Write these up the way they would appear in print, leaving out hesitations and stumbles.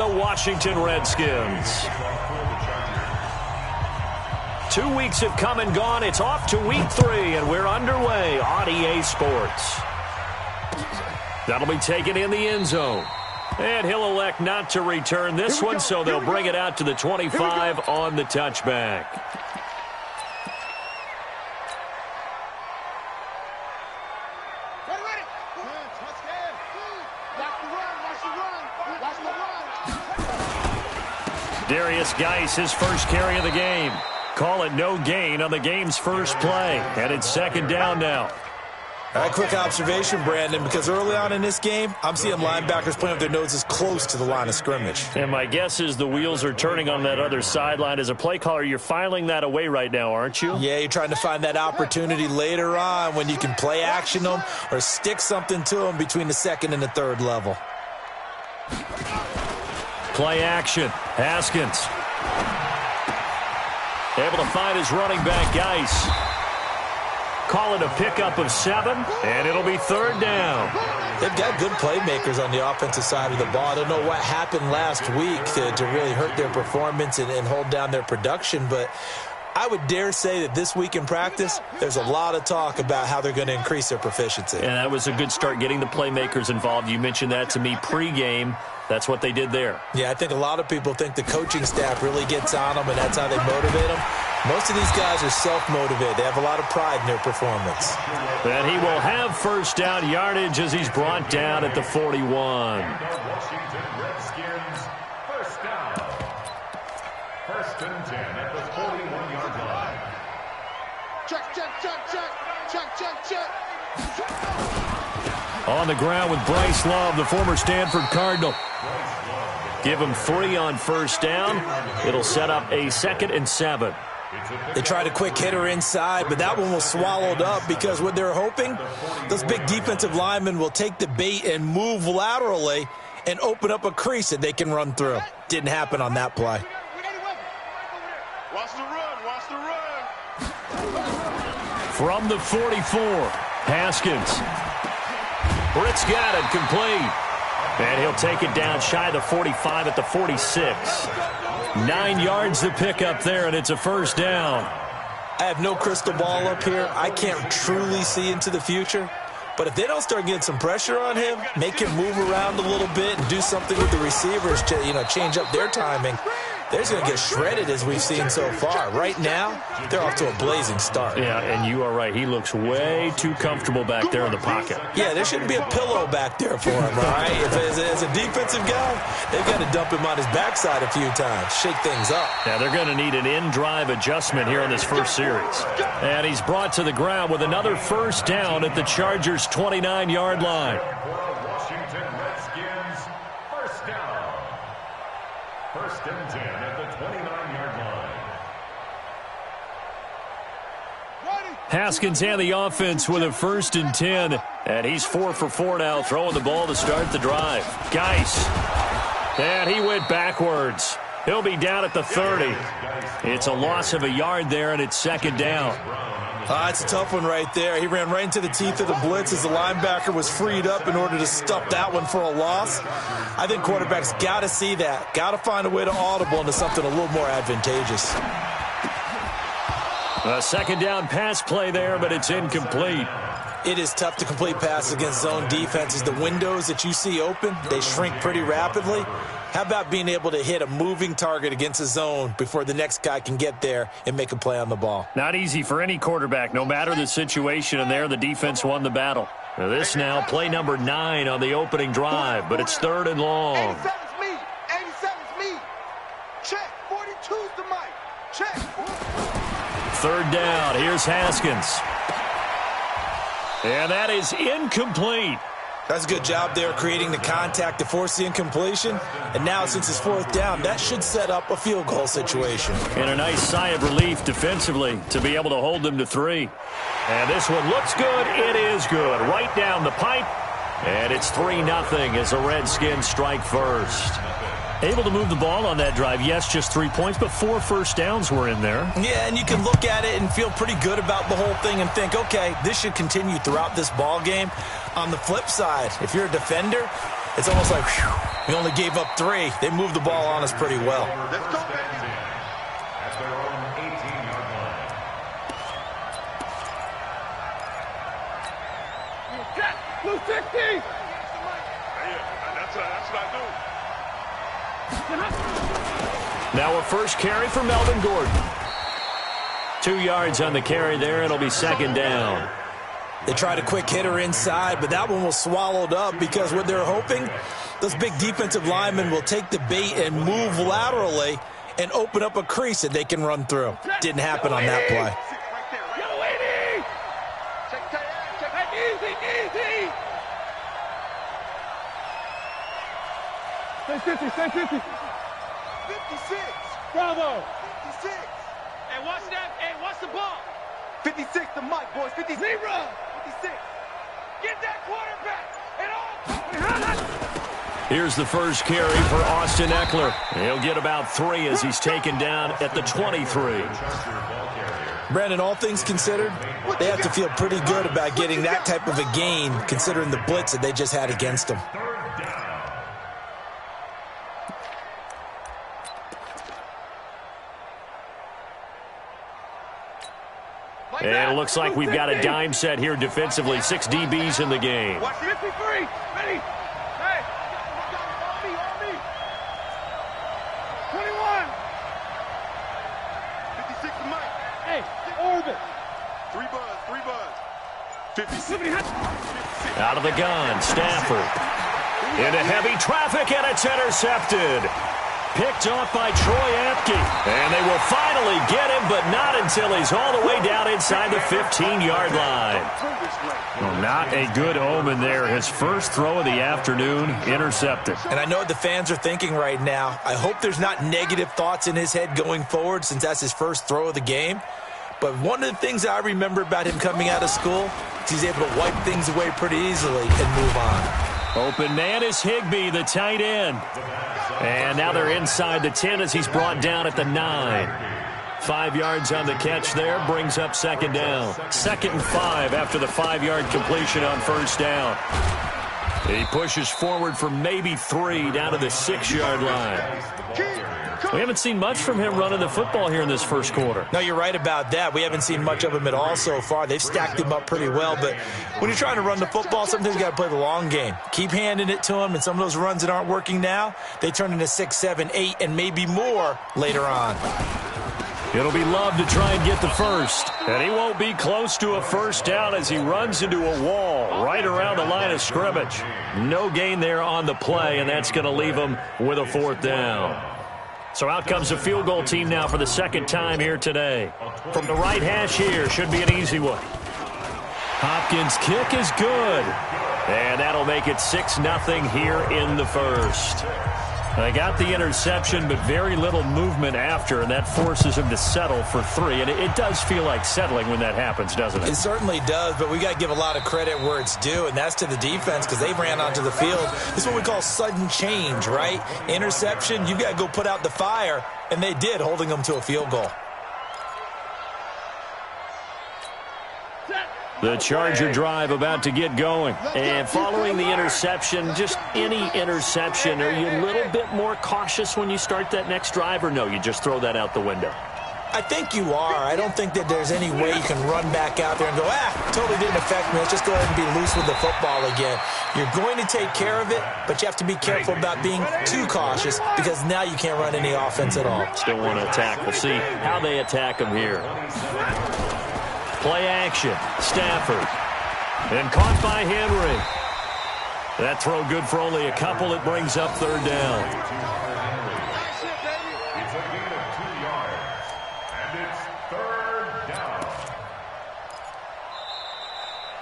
The Washington Redskins. 2 weeks have come and gone. It's off to week 3, and we're underway on EA Sports. That'll be taken in the end zone. And he'll elect not to return this one, so they'll bring it out to the 25 on the touchback. Darius Geis, his first carry of the game. Call it no gain on the game's first play. And it's second down now. All right, quick observation, Brandon, because early on in this game, I'm seeing linebackers playing with their noses close to the line of scrimmage. And my guess is the wheels are turning on that other sideline. As a play caller, you're filing that away right now, aren't you? Yeah, you're trying to find that opportunity later on when you can play action them or stick something to them between the second and the third level. Play action. Haskins. Able to find his running back, Geis. Call it a pickup of 7, and it'll be third down. They've got good playmakers on the offensive side of the ball. I don't know what happened last week to really hurt their performance and hold down their production, but I would dare say that this week in practice, there's a lot of talk about how they're going to increase their proficiency. And that was a good start, getting the playmakers involved. You mentioned that to me pregame. That's what they did there. Yeah, I think a lot of people think the coaching staff really gets on them, and that's how they motivate them. Most of these guys are self-motivated. They have a lot of pride in their performance. And he will have first down yardage as he's brought down at the 41. Washington Redskins, first down. First and 10 at the 41-yard line. Check. On the ground with Bryce Love, the former Stanford Cardinal. Give him 3 on first down. It'll set up a 2nd and 7. They tried a quick hitter inside, but that one was swallowed up because what they're hoping, those big defensive linemen will take the bait and move laterally and open up a crease that they can run through. Didn't happen on that play. Watch the run. From the 44, Haskins. Britt's got it, complete. And he'll take it down shy of the 45 at the 46. 9 yards to pick up there, and it's a first down. I have no crystal ball up here. I can't truly see into the future. But if they don't start getting some pressure on him, make him move around a little bit and do something with the receivers to, change up their timing, they're going to get shredded as we've seen so far. Right now, they're off to a blazing start. Yeah, and you are right. He looks way too comfortable back there in the pocket. Yeah, there shouldn't be a pillow back there for him, all right? As a defensive guy, they've got to dump him on his backside a few times, shake things up. Now, they're going to need an in-drive adjustment here in this first series. And he's brought to the ground with another first down at the Chargers' 29-yard line. Washington Redskins, first down. First and 10 at the 29-yard line. Haskins and the offense with a 1st and 10. And he's 4 for 4 now, throwing the ball to start the drive. Geis. And he went backwards. He'll be down at the 30. It's a loss of a yard there, and it's second down. It's a tough one right there. He ran right into the teeth of the blitz as the linebacker was freed up in order to stuff that one for a loss. I think quarterbacks got to see that. Got to find a way to audible into something a little more advantageous. A second down pass play there, but it's incomplete. It is tough to complete passes against zone defenses. The windows that you see open, they shrink pretty rapidly. How about being able to hit a moving target against a zone before the next guy can get there and make a play on the ball? Not easy for any quarterback, no matter the situation, and there the defense won the battle. Now this now, play number 9 on the opening drive, but it's 3rd and long. 87's me. 87's me. Check. 42's the mic. Check. 3rd down. Here's Haskins. And that is incomplete. That's a good job there creating the contact to force the incompletion. And now, since it's 4th down, that should set up a field goal situation. And a nice sigh of relief defensively to be able to hold them to 3. And this one looks good. It is good. Right down the pipe. And it's 3-0 as the Redskins strike first. Able to move the ball on that drive. Yes, just 3 points, but 4 first downs were in there. Yeah, and you can look at it and feel pretty good about the whole thing and think, okay, this should continue throughout this ball game. On the flip side, if you're a defender, It's almost like, whew, we only gave up 3. They moved the ball on us pretty well. Let's go, baby. At their own 18-yard line. Blue 60! That's what I do. Now a first carry for Melvin Gordon. 2 yards on the carry there. It'll be second down. They tried a quick hitter inside, but that one was swallowed up because what they're hoping, those big defensive linemen will take the bait and move laterally and open up a crease that they can run through. Didn't happen on that play. Stay 50, stay 50. 56. Bravo. 56. Hey, watch that. Hey, watch the ball. 56 to Mike, boys. 56. Zebra. 56. Get that quarterback. And all. Here's the first carry for Austin Eckler. He'll get about 3 as he's taken down at the 23. Brandon, all things considered, they have to feel pretty good about getting that type of a gain considering the blitz that they just had against them. And it looks like we've got a dime set here defensively. 6 DBs in the game. Watch 53. Ready. Hey. On me. 21. 56 to Mike. Hey, orbit. 3 buzz. 56. Out of the gun, Stafford. Into heavy traffic, and it's intercepted. Picked off by Troy Apke. And they will finally get him, but not until he's all the way down inside the 15-yard line. Well, not a good omen there. His first throw of the afternoon, intercepted. And I know what the fans are thinking right now. I hope there's not negative thoughts in his head going forward since that's his first throw of the game. But one of the things I remember about him coming out of school is he's able to wipe things away pretty easily and move on. Open man is Higbee, the tight end. And now they're inside the 10 as he's brought down at the 9. 5 yards on the catch there, brings up second down. 2nd and 5 after the 5-yard completion on first down. He pushes forward for maybe 3 down to the 6-yard line. We haven't seen much from him running the football here in this first quarter. No, you're right about that. We haven't seen much of him at all so far. They've stacked him up pretty well, but when you're trying to run the football, sometimes you got to play the long game. Keep handing it to him, and some of those runs that aren't working now, they turn into 6, 7, 8, and maybe more later on. It'll be Love to try and get the first. And he won't be close to a first down as he runs into a wall right around the line of scrimmage. No gain there on the play, and that's going to leave him with a 4th down. So out comes the field goal team now for the 2nd time here today. From the right hash here, should be an easy one. Hopkins' kick is good. And that'll make it 6-0 here in the first. They got the interception, but very little movement after, and that forces him to settle for 3. And it does feel like settling when that happens, doesn't it? It certainly does, but we got to give a lot of credit where it's due, and that's to the defense because they ran onto the field. This is what we call sudden change, right? Interception, you got to go put out the fire, and they did, holding them to a field goal. The Charger drive about to get going. And following the interception, just any interception, are you a little bit more cautious when you start that next drive, or no, you just throw that out the window? I think you are. I don't think that there's any way you can run back out there and go, totally didn't affect me. Let's just go ahead and be loose with the football again. You're going to take care of it, but you have to be careful about being too cautious because now you can't run any offense at all. Still want to attack. We'll see how they attack him here. Play action. Stafford. And caught by Henry. That throw good for only a couple. It brings up 3rd down. It's a gain of 2 yards. And it's 3rd down.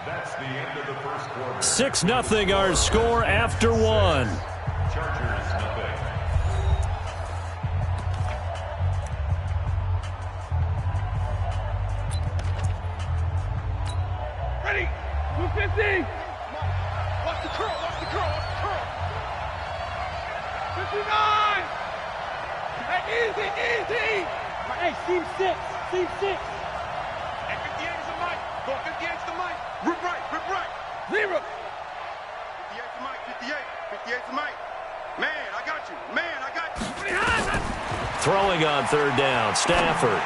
That's the end of the first quarter. 6-0 our score after 1. Chargers nothing. Ready. 250. Watch the curl. 59. Hey, easy. Hey, seam 6. And 58 is the mic. Go 58 is the mic. Rip right. 0. 58 to Mike, 58. 58's Mike. Man, I got you. Man, I got you. Throwing on third down, Stafford.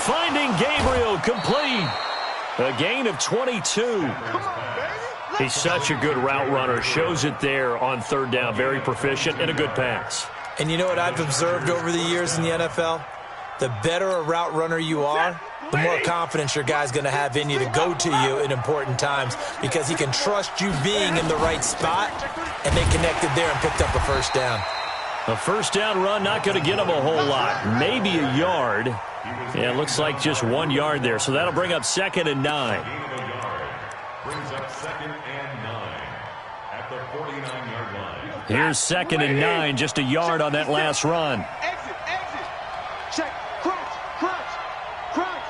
Finding Gabriel, complete. A gain of 22. He's such a good route runner. Shows it there on third down. Very proficient and a good pass. And you know what I've observed over the years in the NFL? The better a route runner you are, the more confidence your guy's going to have in you to go to you in important times because he can trust you being in the right spot, and they connected there and picked up a first down. A first down run, not going to get him a whole lot. Maybe a yard. Yeah, it looks like just 1 yard there. So that'll bring up 2nd and 9. Brings up 2nd and 9 at the 49-yard line. Here's 2nd and 9, just a yard on that last run. Exit, exit. Check. Crunch, crunch, crunch.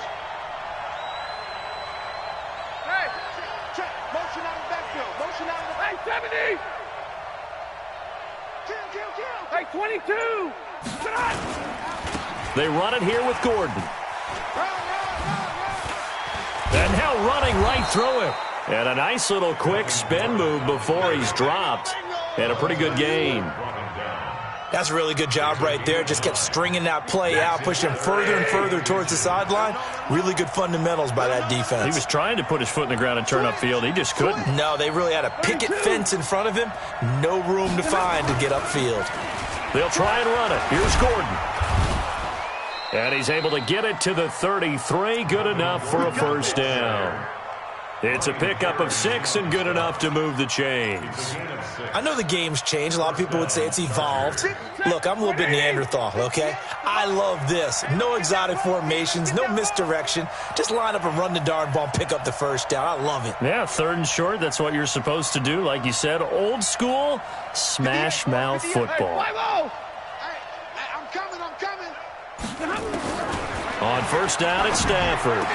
Hey, Check. Motion out of the backfield. Motion out of the backfield. hey, 70. Kill. Hey, 22. Get on. They run it here with Gordon. Run. And now running right through it. And a nice little quick spin move before he's dropped. And a pretty good gain. That's a really good job right there. Just kept stringing that play out, pushing further and further towards the sideline. Really good fundamentals by that defense. He was trying to put his foot in the ground and turn upfield. He just couldn't. No, they really had a picket fence in front of him. No room to find to get upfield. They'll try and run it. Here's Gordon. And he's able to get it to the 33. Good enough for a first down. It's a pickup of 6 and good enough to move the chains. I know the game's changed. A lot of people would say it's evolved. Look, I'm a little bit Neanderthal, okay? I love this. No exotic formations, no misdirection. Just line up and run the darn ball and pick up the first down. I love it. Yeah, 3rd and short. That's what you're supposed to do. Like you said, old school smash mouth football. Hey, I'm coming. On first down, it's Stafford.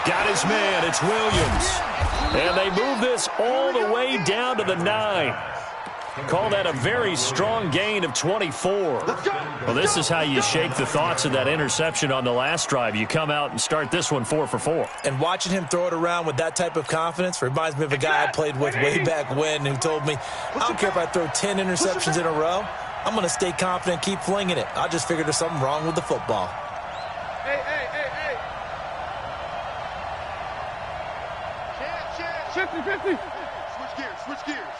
Got his man, it's Williams. And they move this all the way down to the 9. Call that a very strong gain of 24. Well, this is how you shake the thoughts of that interception on the last drive. You come out and start this one 4 for 4. And watching him throw it around with that type of confidence reminds me of a guy I played with way back when who told me, I don't care if I throw 10 interceptions in a row. I'm going to stay confident, keep flinging it. I just figured there's something wrong with the football. Hey. 50-50. Switch gears.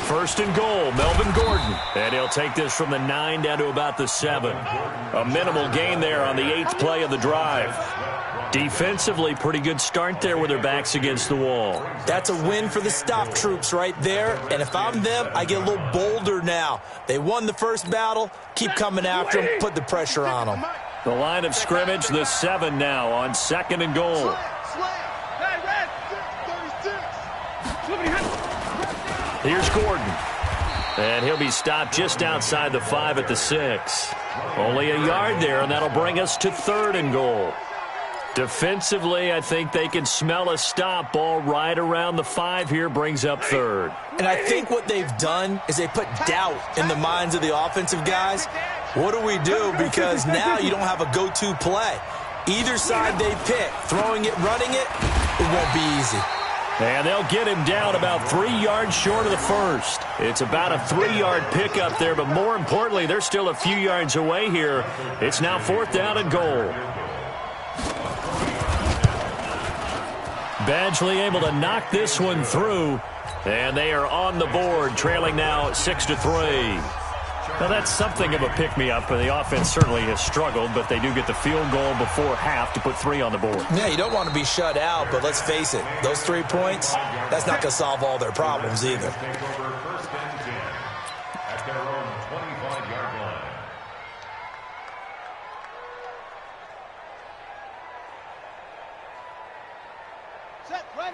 1st and goal, Melvin Gordon. And he'll take this from the 9 down to about the 7. A minimal gain there on the 8th play of the drive. Defensively, pretty good start there with their backs against the wall. That's a win for the stop troops right there. And if I'm them, I get a little bolder now. They won the first battle. Keep coming after them. Put the pressure on them. The line of scrimmage, the 7 now on 2nd and goal. Hey, red. 36. Here's Gordon. And he'll be stopped just outside the 5 at the 6. Only a yard there, and that'll bring us to 3rd and goal. Defensively, I think they can smell a stop. Ball right around the 5 here, brings up 3rd. And I think what they've done is they put doubt in the minds of the offensive guys. What do we do? Because now you don't have a go-to play. Either side they pick, throwing it, running it, it won't be easy. And they'll get him down about 3 yards short of the first. It's about a 3-yard pickup there, but more importantly, they're still a few yards away here. It's now 4th down and goal. Badgley able to knock this one through, and they are on the board, trailing now 6-3. Now, that's something of a pick-me-up, and the offense certainly has struggled, but they do get the field goal before half to put 3 on the board. Yeah, you don't want to be shut out, but let's face it, those 3 points, that's not going to solve all their problems either. Take over 1st and 10 at their own 25-yard line.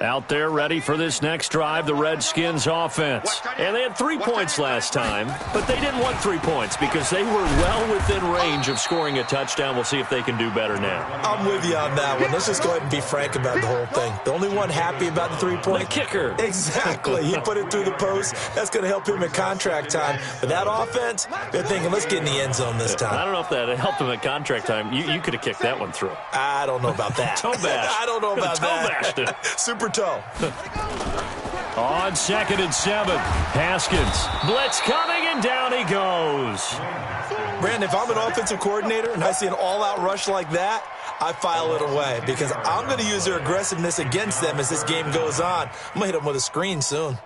Out there ready for this next drive, the Redskins offense. And they had 3 points last time, but they didn't want 3 points because they were well within range of scoring a touchdown. We'll see if they can do better now. I'm with you on that one. Let's just go ahead and be frank about the whole thing. The only one happy about the 3-point? The kicker. Exactly. He put it through the post. That's going to help him in contract time. But that offense, they're thinking, let's get in the end zone this time. I don't know if that helped him at contract time. You could have kicked that one through. I don't know about that. Toe bash. I don't know about Toe that. bashed it. Super toe. On 2nd and 7, Haskins. Blitz coming, and down he goes. Brandon, if I'm an offensive coordinator and I see an all-out rush like that, I file it away because I'm going to use their aggressiveness against them as this game goes on. I'm going to hit them with a screen soon.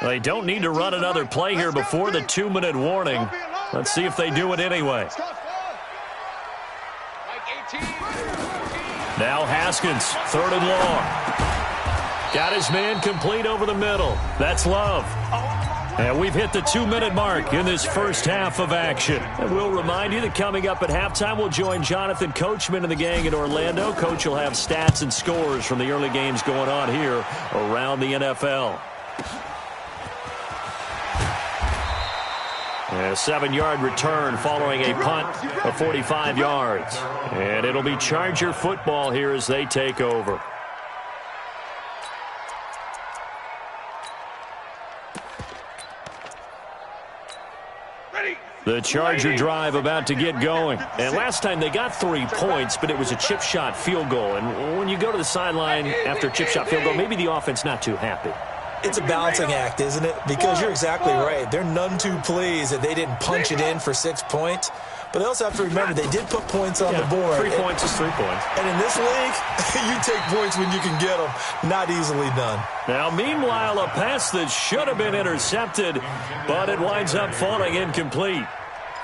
They don't need to run another play here before the 2-minute warning. Let's see if they do it anyway. Now Haskins, 3rd and long. Got his man complete over the middle. That's Love. And we've hit the 2-minute mark in this first half of action. And we'll remind you that coming up at halftime, we'll join Jonathan Coachman and the gang in Orlando. Coach will have stats and scores from the early games going on here around the NFL. A 7-yard return following a punt of 45 yards. And it'll be Charger football here as they take over. The Charger drive about to get going. And last time they got 3 points, but it was a chip shot field goal. And when you go to the sideline after a chip shot field goal, maybe the offense not too happy. It's a balancing act, isn't it? Because you're exactly right. They're none too pleased that they didn't punch it in for 6 points. But they also have to remember they did put points on the board. 3 points is 3 points. And in this league, you take points when you can get them. Not easily done. Now, meanwhile, a pass that should have been intercepted, but it winds up falling incomplete.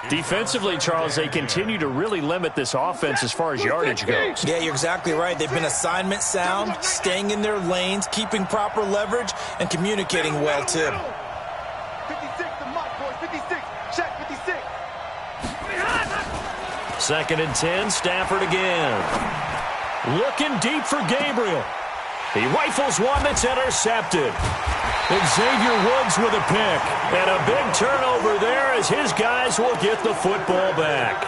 Defensively, Charles, they continue to really limit this offense as far as yardage goes. Yeah, you're exactly right. They've been assignment sound, staying in their lanes, keeping proper leverage, and communicating well, too. 56 to Mike, boys. 56. Check 56. 2nd and 10, Stafford again. Looking deep for Gabriel. He rifles one that's intercepted. Xavier Woods with a pick. And a big turnover there as his guys will get the football back.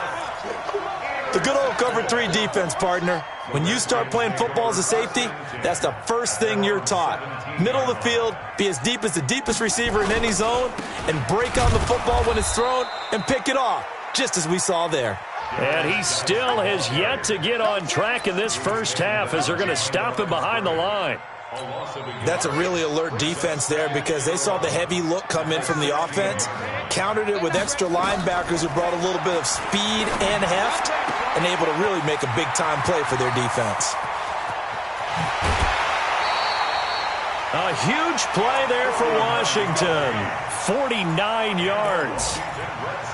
The good old cover 3 defense, partner. When you start playing football as a safety, that's the first thing you're taught. Middle of the field, be as deep as the deepest receiver in any zone, and break on the football when it's thrown and pick it off, just as we saw there. And he still has yet to get on track in this first half as they're going to stop him behind the line. That's a really alert defense there because they saw the heavy look come in from the offense, countered it with extra linebackers who brought a little bit of speed and heft, and able to really make a big-time play for their defense. A huge play there for Washington. 49 yards.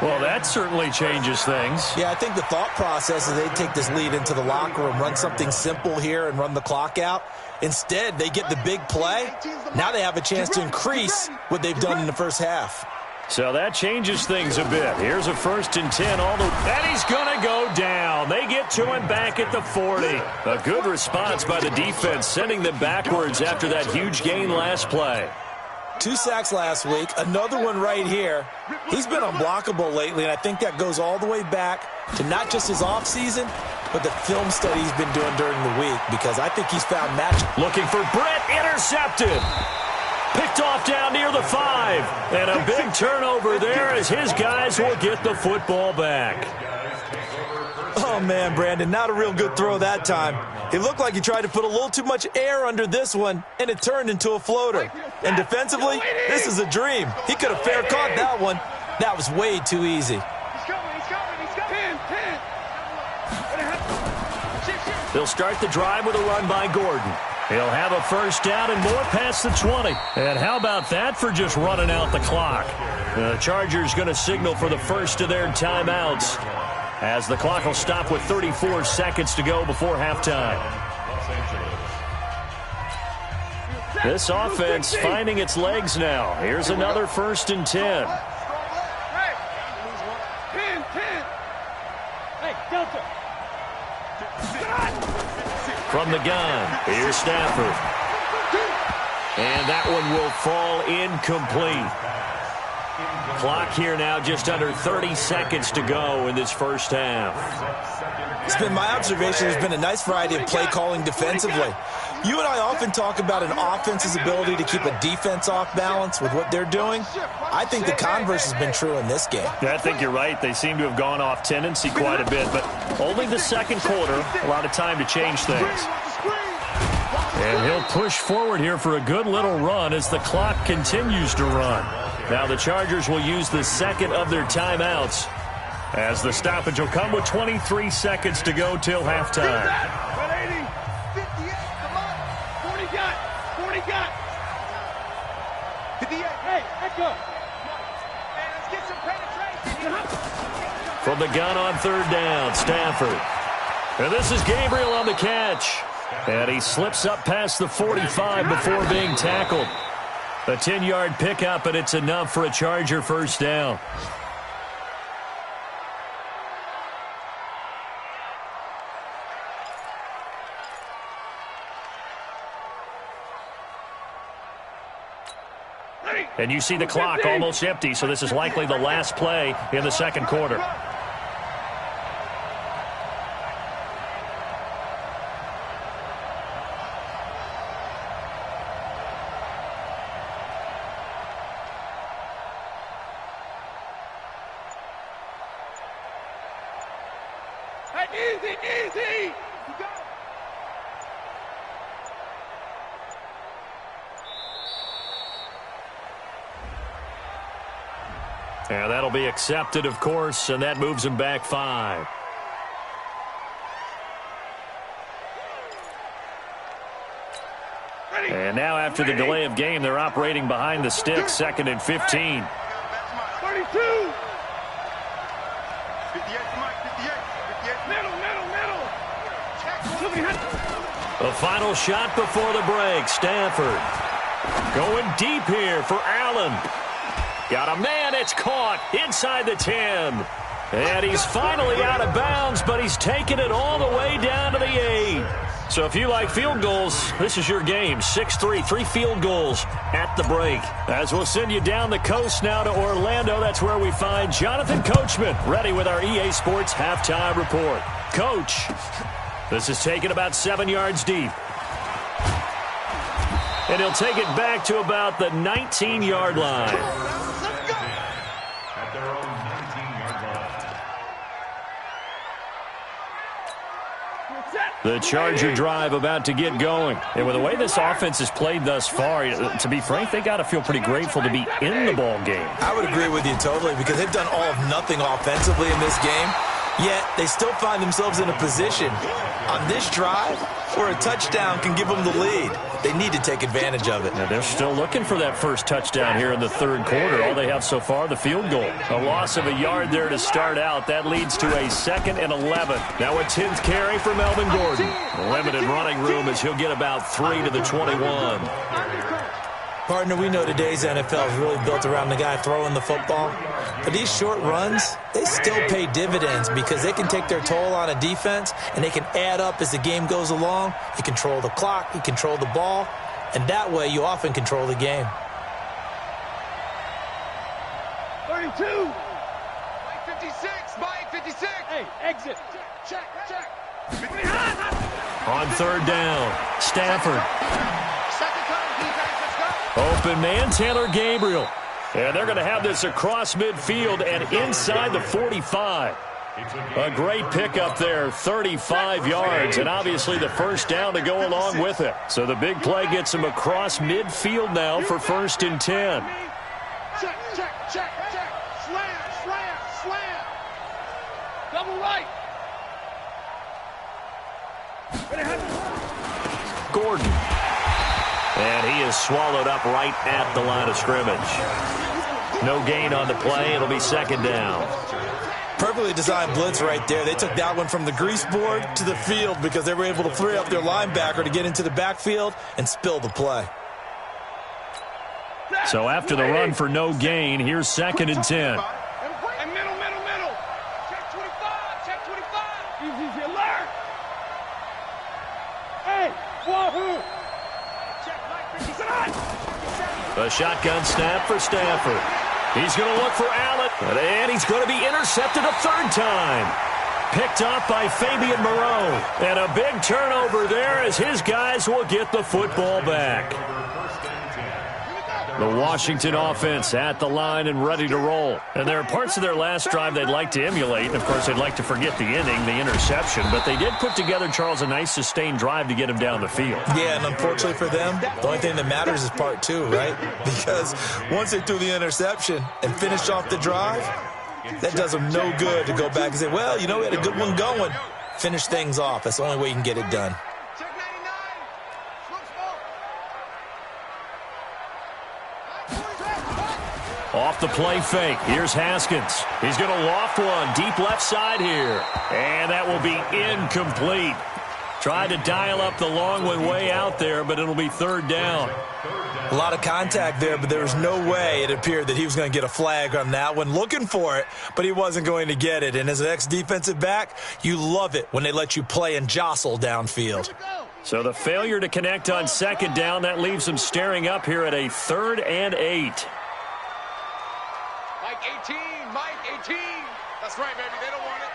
Well, that certainly changes things. Yeah, I think the thought process is they take this lead into the locker room, run something simple here and run the clock out. Instead, they get the big play. Now they have a chance to increase what they've done in the first half. So that changes things a bit. Here's a 1st and 10. And he's going to go down. They get to him back at the 40. A good response by the defense, sending them backwards after that huge gain last play. 2 sacks last week, another one right here. He's been unblockable lately, and I think that goes all the way back to not just his offseason, but the film study he's been doing during the week, because I think he's found match. Looking for Brett, intercepted. Picked off down near the 5. And a big turnover there as his guys will get the football back. Oh, man, Brandon, not a real good throw that time. It looked like he tried to put a little too much air under this one, and it turned into a floater. And defensively, this is a dream. He could have fair caught that one. That was way too easy. They'll start the drive with a run by Gordon. He'll have a 1st down and more past the 20. And how about that for just running out the clock? The Chargers going to signal for the first of their timeouts, as the clock will stop with 34 seconds to go before halftime. This offense finding its legs now. Here's another 1st and 10. From the gun, here's Stafford. And that one will fall incomplete. Clock here now just under 30 seconds to go in this first half. It's been my observation there's been a nice variety of play calling defensively. You and I often talk about an offense's ability to keep a defense off balance with what they're doing. I think the converse has been true in this game. Yeah, I think you're right. They seem to have gone off tendency quite a bit, but only the second quarter, a lot of time to change things. And he'll push forward here for a good little run as the clock continues to run. Now the Chargers will use the second of their timeouts, as the stoppage will come with 23 seconds to go till halftime. 40 got. 58. Hey, echo. Hey, let's get some penetration. From the gun on third down, Stafford. And this is Gabriel on the catch. And he slips up past the 45 before being tackled. A 10-yard pickup, and it's enough for a Charger first down. And you see the clock almost empty, so this is likely the last play in the second quarter. Easy. You got it. And that'll be accepted, of course, and that moves him back 5. And now after the delay of game, they're operating behind the sticks, 2nd and 15. 32. The final shot before the break. Stafford going deep here for Allen. Got a man. It's caught inside the 10. And he's finally out of bounds, but he's taken it all the way down to the 8. So if you like field goals, this is your game. 6-3, 3 field goals at the break. As we'll send you down the coast now to Orlando, that's where we find Jonathan Coachman, ready with our EA Sports halftime report. Coach, this is taken about 7 yards deep. And he'll take it back to about the 19-yard line. At their own 19-yard line. The Charger drive about to get going. And with the way this offense has played thus far, to be frank, they got to feel pretty grateful to be in the ball game. I would agree with you totally, because they've done all of nothing offensively in this game, yet they still find themselves in a position on this drive where a touchdown can give them the lead. They need to take advantage of it. Now they're still looking for that first touchdown here in the third quarter. All they have so far, the field goal. A loss of a yard there to start out. That leads to a 2nd and 11. Now a 10th carry for Melvin Gordon. Limited running room as he'll get about 3 to the 21. Partner, we know today's NFL is really built around the guy throwing the football. But these short runs, they still pay dividends because they can take their toll on a defense and they can add up as the game goes along. You control the clock, you control the ball, and that way you often control the game. 32. Mike 56. Mike 56. Hey, exit. Check. On third down, Stafford. Second time, defense. Let's go. Open man, Taylor Gabriel. And they're going to have this across midfield and inside the 45. A great pickup there, 35 yards, and obviously the first down to go along with it. So the big play gets him across midfield now for 1st and 10. Check. Slam. Double right. Gordon. And he is swallowed up right at the line of scrimmage. No gain on the play. It'll be 2nd down. Perfectly designed blitz right there. They took that one from the grease board to the field because they were able to free up their linebacker to get into the backfield and spill the play. So after the run for no gain, here's 2nd and 10. Middle. Check 25. Easy, alert. Hey, wahoo. A shotgun snap for Stafford. He's going to look for Allen, and he's going to be intercepted a 3rd time. Picked off by Fabian Moreau. And a big turnover there as his guys will get the football back. The Washington offense at the line and ready to roll. And there are parts of their last drive they'd like to emulate. And, of course, they'd like to forget the inning, the interception. But they did put together, Charles, a nice sustained drive to get him down the field. Yeah, and unfortunately for them, the only thing that matters is part two, right? Because once they threw the interception and finished off the drive, that does them no good to go back and say, well, you know, we had a good one going. Finish things off. That's the only way you can get it done. Off the play fake. Here's Haskins. He's going to loft one deep left side here. And that will be incomplete. Tried to dial up the long one way out there, but it'll be third down. A lot of contact there, but there was no way it appeared that he was going to get a flag on that one. Looking for it, but he wasn't going to get it. And as an ex-defensive back, you love it when they let you play and jostle downfield. So the failure to connect on second down, that leaves them staring up here at a 3rd and 8. Mike 18, Mike 18. That's right, baby. They don't want it.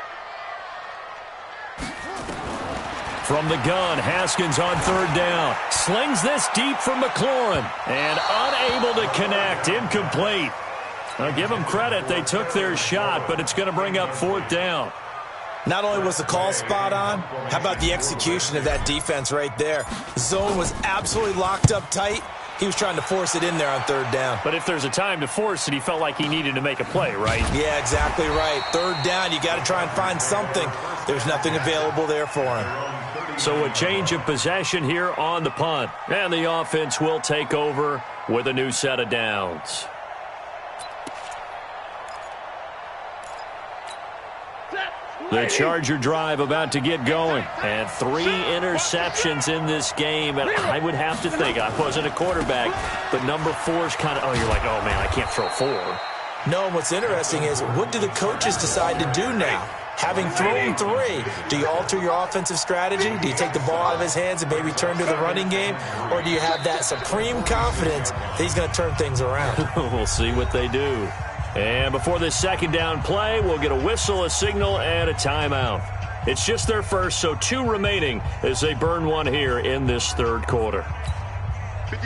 From the gun, Haskins on 3rd down. Slings this deep from McLaurin. And unable to connect. Incomplete. I'll give them credit. They took their shot, but it's going to bring up 4th down. Not only was the call spot on, how about the execution of that defense right there? The zone was absolutely locked up tight. He was trying to force it in there on 3rd down. But if there's a time to force it, he felt like he needed to make a play, right? Yeah, exactly right. 3rd down, you got to try and find something. There's nothing available there for him. So a change of possession here on the punt. And the offense will take over with a new set of downs. The Charger drive about to get going. And 3 interceptions in this game. And I would have to think, I wasn't a quarterback, but number 4's kind of, you're like, oh, man, I can't throw 4. No, and what's interesting is, what do the coaches decide to do now? Having thrown 3, do you alter your offensive strategy? Do you take the ball out of his hands and maybe turn to the running game? Or do you have that supreme confidence that he's going to turn things around? We'll see what they do. And before this second down play, we'll get a whistle, a signal, and a timeout. It's just their first, so 2 remaining as they burn one here in this 3rd quarter.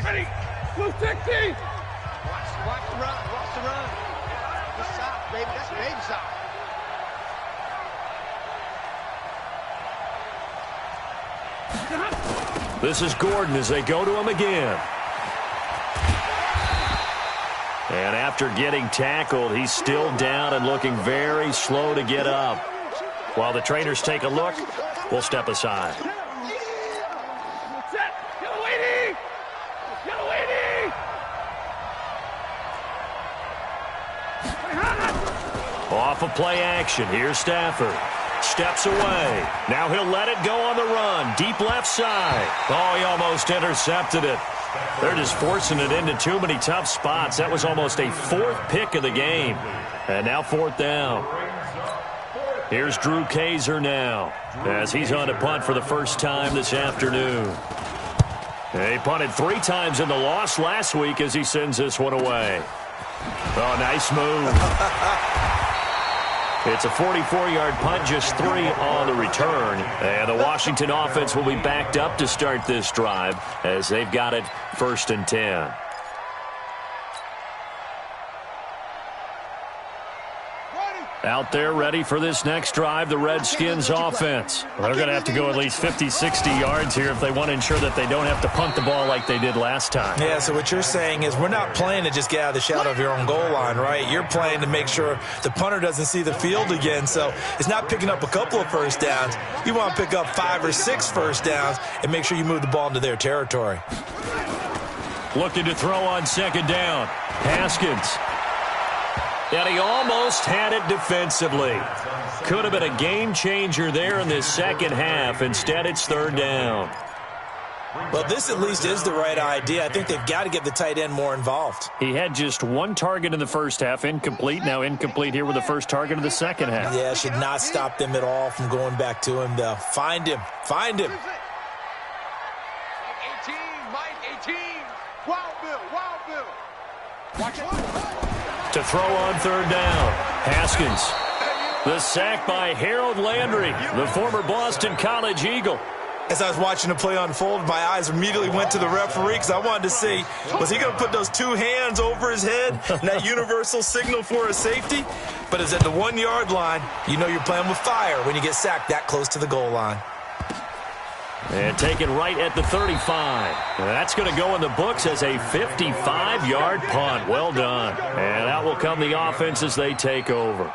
Ready. Blue 60. Watch the run. Watch the run. Good stop, baby. That's a baby stop. This is Gordon as they go to him again. And after getting tackled, he's still down and looking very slow to get up. While the trainers take a look, we'll step aside. Off of play action, here's Stafford. Steps away. Now he'll let it go on the run. Deep left side. Oh, he almost intercepted it. They're just forcing it into too many tough spots. That was almost a 4th pick of the game. And now 4th down. Here's Drew Kaiser now as he's on to punt for the first time this afternoon. He punted 3 times in the loss last week as he sends this one away. Oh, nice move. It's a 44-yard punt, just 3 on the return. And the Washington offense will be backed up to start this drive as they've got it 1st and 10. Out there ready for this next drive, the Redskins offense. Well, they're going to have to go at least 50, 60 yards here if they want to ensure that they don't have to punt the ball like they did last time. Yeah, so what you're saying is we're not playing to just get out of the shadow of your own goal line, right? You're playing to make sure the punter doesn't see the field again. So it's not picking up a couple of first downs. You want to pick up 5 or 6 first downs and make sure you move the ball into their territory. Looking to throw on second down. Haskins. And he almost had it defensively. Could have been a game changer there in this second half. Instead, it's 3rd down. Well, this at least is the right idea. I think they've got to get the tight end more involved. He had just 1 target in the first half, incomplete. Now incomplete here with the first target of the second half. Yeah, should not stop them at all from going back to him, though. Find him. Find him. Mike 18. Wild Bill. Watch it. To throw on 3rd down. Haskins. The sack by Harold Landry, the former Boston College Eagle. As I was watching the play unfold, my eyes immediately went to the referee because I wanted to see, was he going to put those two hands over his head and that universal signal for a safety? But it's at the 1 yard line. You know you're playing with fire when you get sacked that close to the goal line. And taken right at the 35. That's going to go in the books as a 55-yard punt. Well done. And out will come the offense as they take over.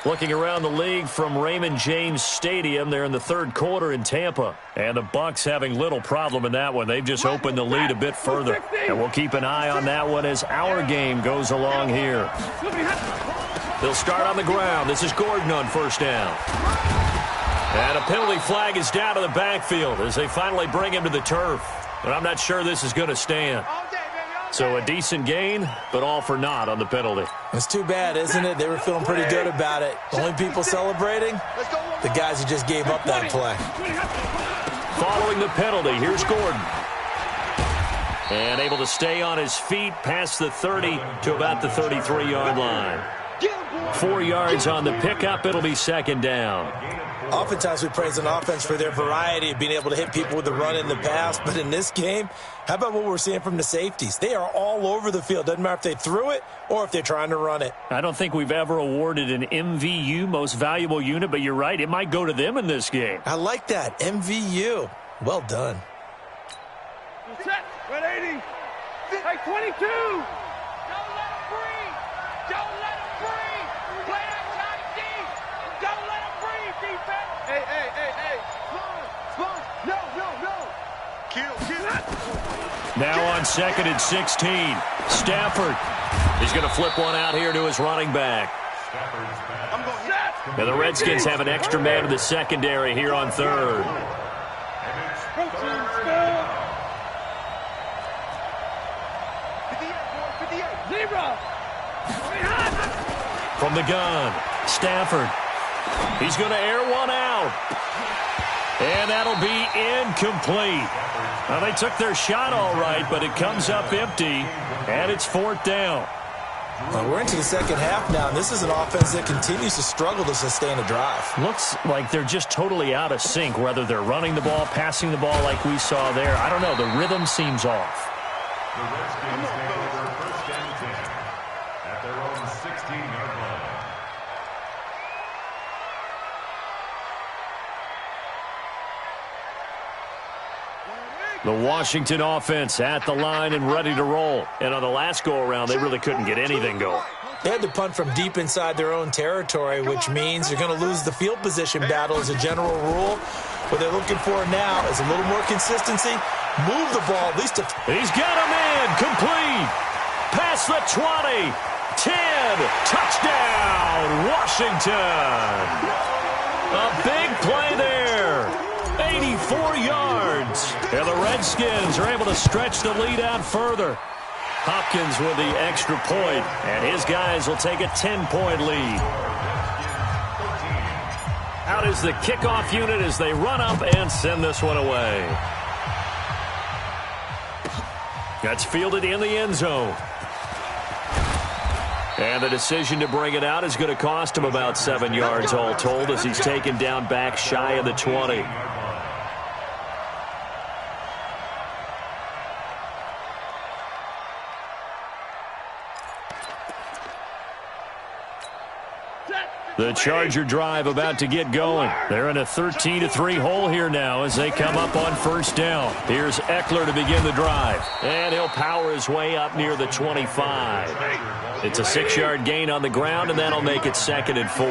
Looking around the league from Raymond James Stadium, they're in the third quarter in Tampa. And the Bucs having little problem in that one. They've just opened the lead a bit further. And we'll keep an eye on that one as our game goes along here. They'll start on the ground. This is Gordon on first down. And a penalty flag is down to the backfield as they finally bring him to the turf. But I'm not sure this is going to stand. So a decent gain, but all for naught on the penalty. It's too bad, isn't it? They were feeling pretty good about it. The only people celebrating, the guys who just gave up that play. Following the penalty, here's Gordon. And able to stay on his feet past the 30 to about the 33-yard line. 4 yards on the pickup. It'll be second down. Oftentimes we praise an offense for their variety of being able to hit people with the run in the pass. But in this game, how about what we're seeing from the safeties? They are all over the field. Doesn't matter if they threw it or if they're trying to run it. I don't think we've ever awarded an MVU, most valuable unit, but you're right. It might go to them in this game. I like that. MVU. Well done. Set. 180. Hey, 22. Don't let him breathe. Don't let him breathe. Play that tight deep. Don't let him breathe, defense. Hey. Slow. No. Kill. Now on second and 16. Stafford. He's going to flip one out here to his running back. I'm going set. Now the Redskins have an extra man in the secondary here on third. From the gun, Stafford. He's going to air one out. And that'll be incomplete. Now, they took their shot all right, but it comes up empty, and it's fourth down. Well, we're into the second half now, and this is an offense that continues to struggle to sustain a drive. Looks like they're just totally out of sync, whether they're running the ball, passing the ball like we saw there. I don't know. The rhythm seems off. The Redskins take over first and 10 at their own 16-yard line. The Washington offense at the line and ready to roll. And on the last go-around, they really couldn't get anything going. They had to punt from deep inside their own territory, which means they're going to lose the field position battle as a general rule. What they're looking for now is a little more consistency. Move the ball at least to... He's got him in. Complete. Past the 20. 10. Touchdown, Washington. A big play there. 84 yards. And the Redskins are able to stretch the lead out further. Hopkins with the extra point, and his guys will take a 10-point lead. Out is the kickoff unit as they run up and send this one away. That's fielded in the end zone. And the decision to bring it out is going to cost him about 7 yards all told as he's taken down back shy of the 20. The Charger drive about to get going. They're in a 13-3 hole here now as they come up on first down. Here's Eckler to begin the drive. And he'll power his way up near the 25. It's a 6-yard gain on the ground, and that'll make it 2nd and 4.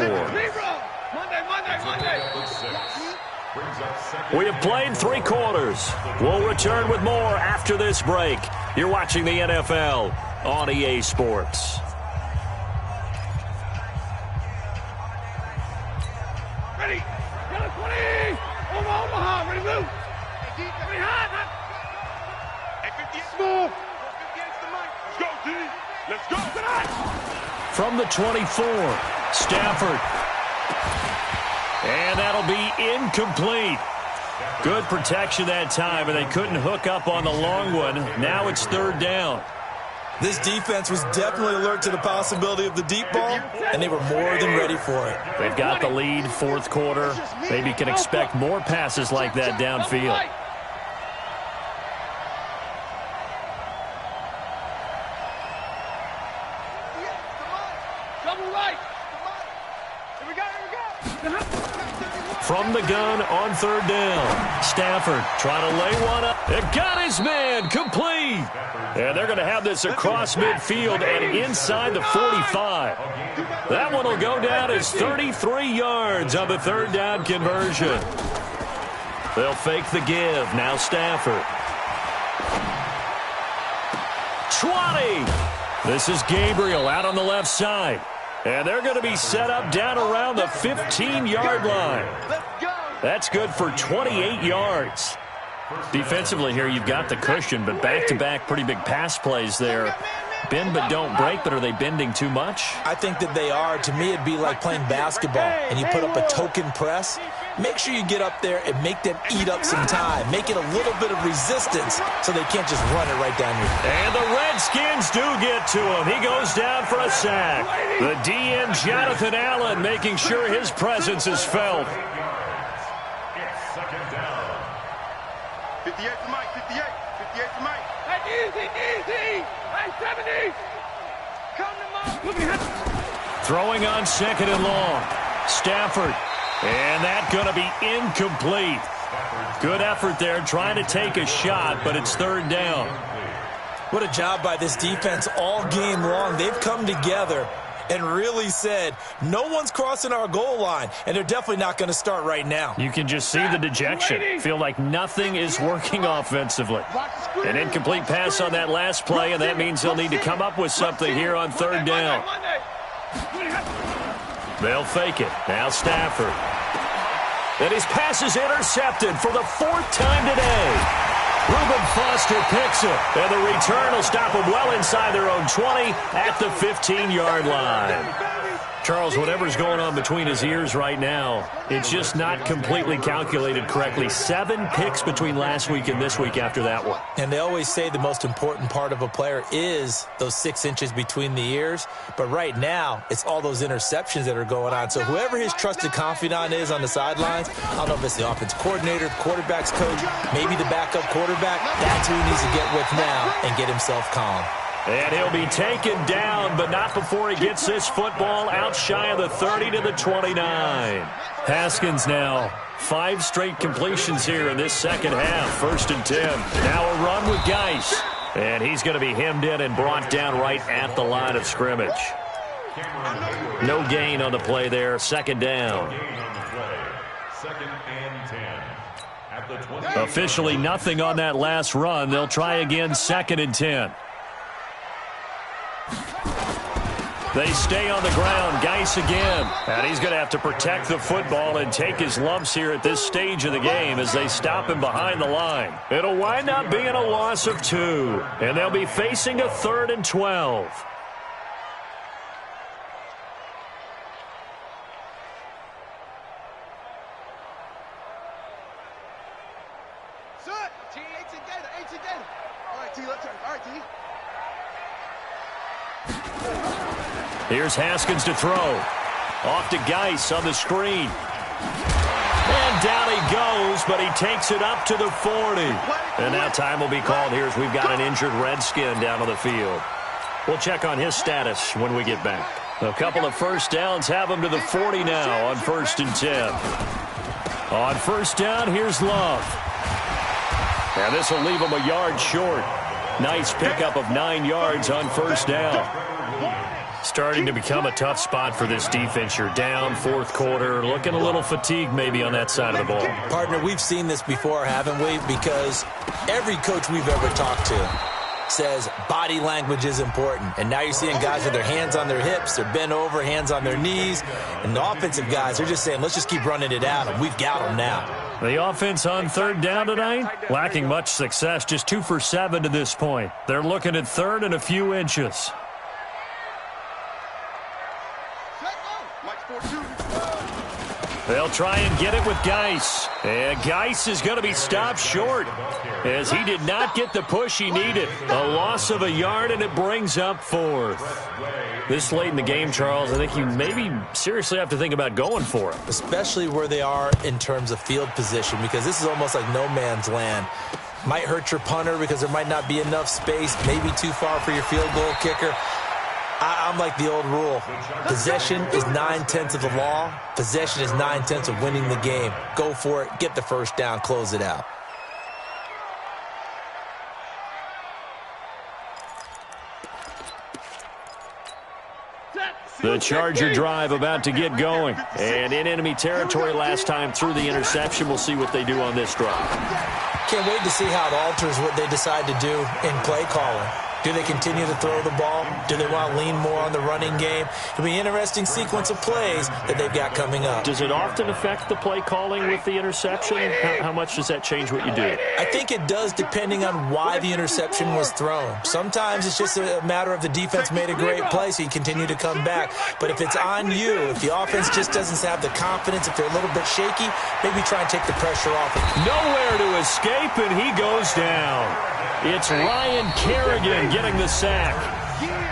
We have played 3 quarters. We'll return with more after this break. You're watching the NFL on EA Sports. Ready. Yellow 20. Omaha. Ready to move. Ready hot. Small. Let's go, D. Let's go. From the 24, Stafford. And that'll be incomplete. Good protection that time, and they couldn't hook up on the long one. Now it's third down. This defense was definitely alert to the possibility of the deep ball, and they were more than ready for it. They've got the lead, fourth quarter. Maybe can expect more passes like that downfield. From the gun on third down. Stafford trying to lay one up. It got his man complete. And they're going to have this across midfield and inside the 45. That one will go down as 33 yards on the third down conversion. They'll fake the give. Now Stafford. 20. This is Gabriel out on the left side. And they're going to be set up down around the 15-yard line. That's good for 28 yards. Defensively here, you've got the cushion, but back-to-back pretty big pass plays there. Bend but don't break, but are they bending too much? I think that they are. To me, it'd be like playing basketball, and you put up a token press. Make sure you get up there and make them eat up some time. Make it a little bit of resistance so they can't just run it right down your face. And the Redskins do get to him. He goes down for a sack. The DN, Jonathan Allen, making sure his presence is felt. It's second down. 58 to Mike, 58 to Mike. Easy. Hey, 70. Come to Mike. Throwing on second and long. Stafford. And that's going to be incomplete. Good effort there trying to take a shot, but it's third down. What a job by this defense all game long. They've come together and really said, no one's crossing our goal line, and they're definitely not going to start right now. You can just see the dejection. Feel like nothing is working offensively. An incomplete pass on that last play, and that means they'll need to come up with something here on third down. They'll fake it. Now Stafford. And his pass is intercepted for the fourth time today. Reuben Foster picks it. And the return will stop them well inside their own 20 at the 15-yard line. Charles, whatever's going on between his ears right now, it's just not completely calculated correctly. 7 picks between last week and this week after that one. And they always say the most important part of a player is those 6 inches between the ears. But right now, it's all those interceptions that are going on. So whoever his trusted confidant is on the sidelines, I don't know if it's the offense coordinator, quarterback's coach, maybe the backup quarterback, that's who he needs to get with now and get himself calm. And he'll be taken down, but not before he gets this football out shy of the 30 to the 29. Haskins now, 5 straight completions here in this second half. First and 10. Now a run with Geis. And he's going to be hemmed in and brought down right at the line of scrimmage. No gain on the play there. Second down. Second and 10. At the 20. Officially nothing on that last run. They'll try again, second and 10. They stay on the ground. Geis again. And he's going to have to protect the football and take his lumps here at this stage of the game as they stop him behind the line. It'll wind up being a loss of 2. And they'll be facing a 3rd and 12. T, 8 together. All right, T, let's turn. All right, T. Here's Haskins to throw. Off to Geis on the screen. And down he goes, but he takes it up to the 40. And now time will be called here as we've got an injured Redskin down on the field. We'll check on his status when we get back. A couple of first downs have him to the 40 now on 1st and 10. On first down, here's Love. And this will leave him a yard short. Nice pickup of 9 yards on first down. Starting to become a tough spot for this defense. You're down, 4th quarter, looking a little fatigued maybe on that side of the ball. Partner, we've seen this before, haven't we? Because every coach we've ever talked to says body language is important. And now you're seeing guys with their hands on their hips, they're bent over, hands on their knees. And the offensive guys, they're just saying, let's just keep running it at them. We've got them now. The offense on 3rd down tonight, lacking much success, just 2 for 7 to this point. They're looking at 3rd and a few inches. They'll try and get it with Geis. And Geis is going to be stopped short as he did not get the push he needed. A loss of a yard, and it brings up 4th. This late in the game, Charles, I think you maybe seriously have to think about going for it. Especially where they are in terms of field position, because this is almost like no man's land. Might hurt your punter because there might not be enough space, maybe too far for your field goal kicker. I'm like the old rule. Possession is 9/10 of the law. Possession is 9/10 of winning the game. Go for it. Get the first down. Close it out. The Charger drive about to get going. And in enemy territory last time through the interception. We'll see what they do on this drive. Can't wait to see how it alters what they decide to do in play calling. Do they continue to throw the ball? Do they want to lean more on the running game? It'll be an interesting sequence of plays that they've got coming up. Does it often affect the play calling with the interception? How much does that change what you do? I think it does, depending on why the interception was thrown. Sometimes it's just a matter of the defense made a great play, so you continue to come back. But if it's on you, if the offense just doesn't have the confidence, if they're a little bit shaky, maybe try and take the pressure off. Nowhere to escape, and he goes down. It's Ryan Kerrigan getting the sack.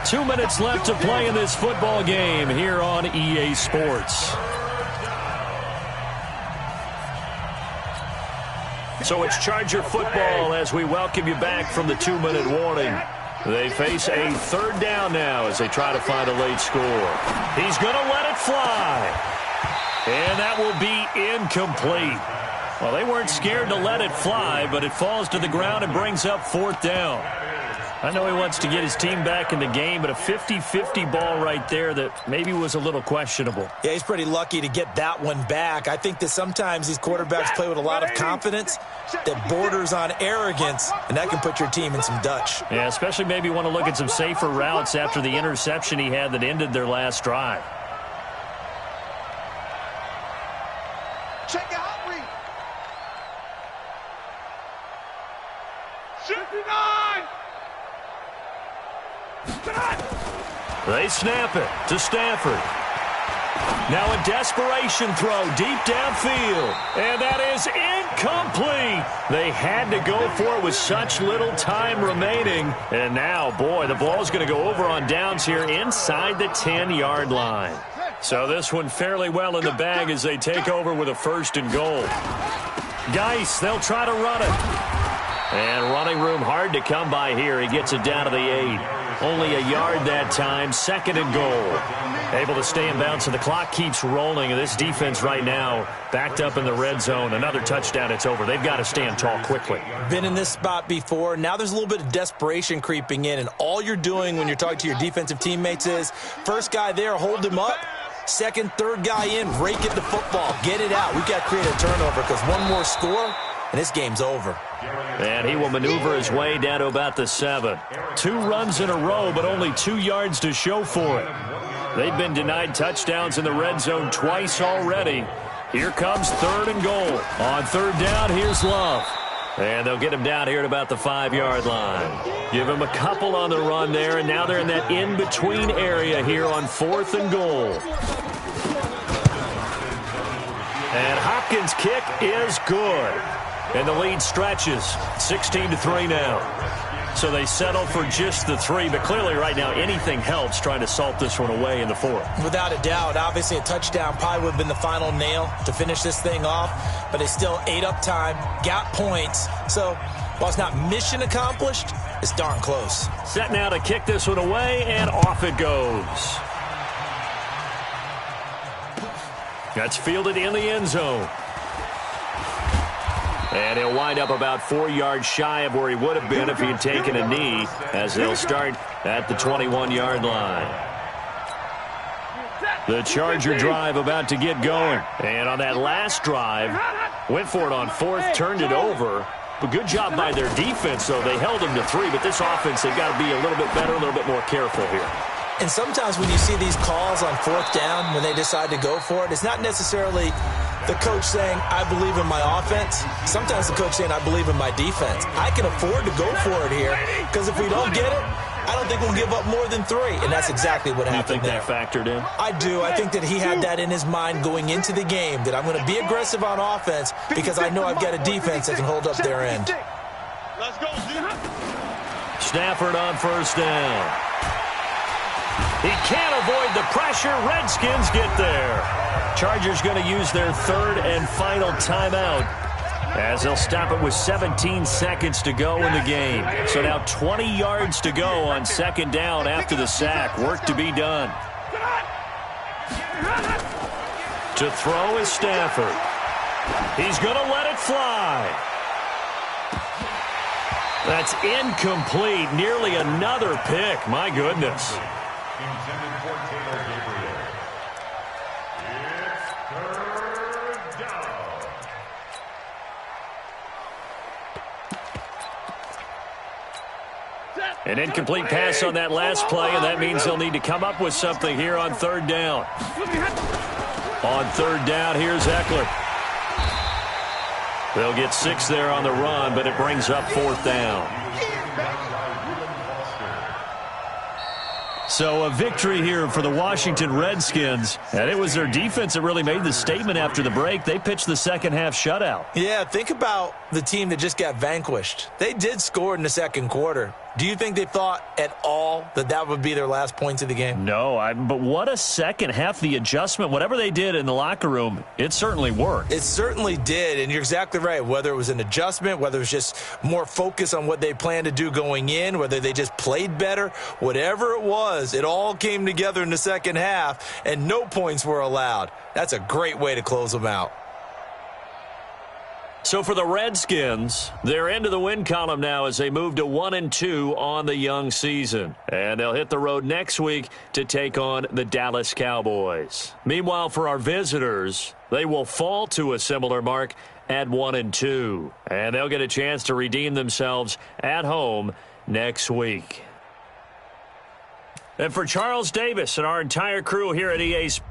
2 minutes left to play in this football game here on EA Sports. So it's Charger football as we welcome you back from the 2-minute warning. They face a 3rd down now as they try to find a late score. He's going to let it fly. And that will be incomplete. Well, they weren't scared to let it fly, but it falls to the ground and brings up 4th down. I know he wants to get his team back in the game, but a 50-50 ball right there that maybe was a little questionable. Yeah, he's pretty lucky to get that one back. I think that sometimes these quarterbacks play with a lot of confidence that borders on arrogance, and that can put your team in some Dutch. Yeah, especially maybe want to look at some safer routes after the interception he had that ended their last drive. Check out read. 69! They snap it to Stafford. Now a desperation throw deep downfield. And that is incomplete. They had to go for it with such little time remaining. And now, boy, the ball's going to go over on downs here inside the 10-yard line. So this one fairly well in the bag as they take over with a 1st and goal. Geis, they'll try to run it. And running room hard to come by here. He gets it down to the 8. Only a yard that time. 2nd and goal. Able to stay in bounds, and the clock keeps rolling. And this defense right now backed up in the red zone. Another touchdown, it's over. They've got to stand tall quickly. Been in this spot before. Now there's a little bit of desperation creeping in. And all you're doing when you're talking to your defensive teammates is, first guy there, hold him up. 2nd, 3rd guy in, rake at the football. Get it out. We've got to create a turnover because one more score, and this game's over. And he will maneuver his way down to about the 7. 2 runs in a row, but only 2 yards to show for it. They've been denied touchdowns in the red zone twice already. Here comes 3rd and goal. On 3rd down, here's Love. And they'll get him down here at about the 5-yard line. Give him a couple on the run there, and now they're in that in-between area here on 4th and goal. And Hopkins' kick is good. And the lead stretches 16-3 now. So they settle for just the 3, but clearly right now anything helps trying to salt this one away in the 4th. Without a doubt, obviously a touchdown probably would have been the final nail to finish this thing off, but they still ate up time, got points. So while it's not mission accomplished, it's darn close. Set now to kick this one away, and off it goes. That's fielded in the end zone. And he'll wind up about 4 yards shy of where he would have been if he had taken a knee, as they'll start at the 21-yard line. The Charger drive about to get going. And on that last drive, went for it on 4th, turned it over. But good job by their defense, though. They held them to 3, but this offense, they've got to be a little bit better, a little bit more careful here. And sometimes when you see these calls on 4th down, when they decide to go for it, it's not necessarily the coach saying, I believe in my offense. Sometimes the coach saying, I believe in my defense. I can afford to go for it here because if we don't get it, I don't think we'll give up more than 3, and that's exactly what happened there. You think that factored in? I do. I think that he had that in his mind going into the game, that I'm going to be aggressive on offense because I know I've got a defense that can hold up their end. Let's go, Stafford on first down. He can't avoid the pressure. Redskins get there. Chargers going to use their 3rd and final timeout, as they'll stop it with 17 seconds to go in the game. So now 20 yards to go on 2nd down after the sack. Work to be done. To throw is Stafford. He's going to let it fly. That's incomplete. Nearly another pick. My goodness. Intended for Taylor Gabriel. It's 3rd down. An incomplete pass on that last play, and that means they'll need to come up with something here on 3rd down. On 3rd down, here's Eckler. They'll get 6 there on the run, but it brings up 4th down. So a victory here for the Washington Redskins, and it was their defense that really made the statement after the break. They pitched the second-half shutout. Yeah, think about the team that just got vanquished. They did score in the 2nd quarter. Do you think they thought at all that that would be their last points of the game? No, but what a second half. The adjustment, whatever they did in the locker room, it certainly worked. It certainly did, and you're exactly right. Whether it was an adjustment, whether it was just more focus on what they planned to do going in, whether they just played better, whatever it was, it all came together in the 2nd half, and no points were allowed. That's a great way to close them out. So for the Redskins, they're into the win column now as they move to 1-2 on the young season. And they'll hit the road next week to take on the Dallas Cowboys. Meanwhile, for our visitors, they will fall to a similar mark at 1-2. And they'll get a chance to redeem themselves at home next week. And for Charles Davis and our entire crew here at EA Sports,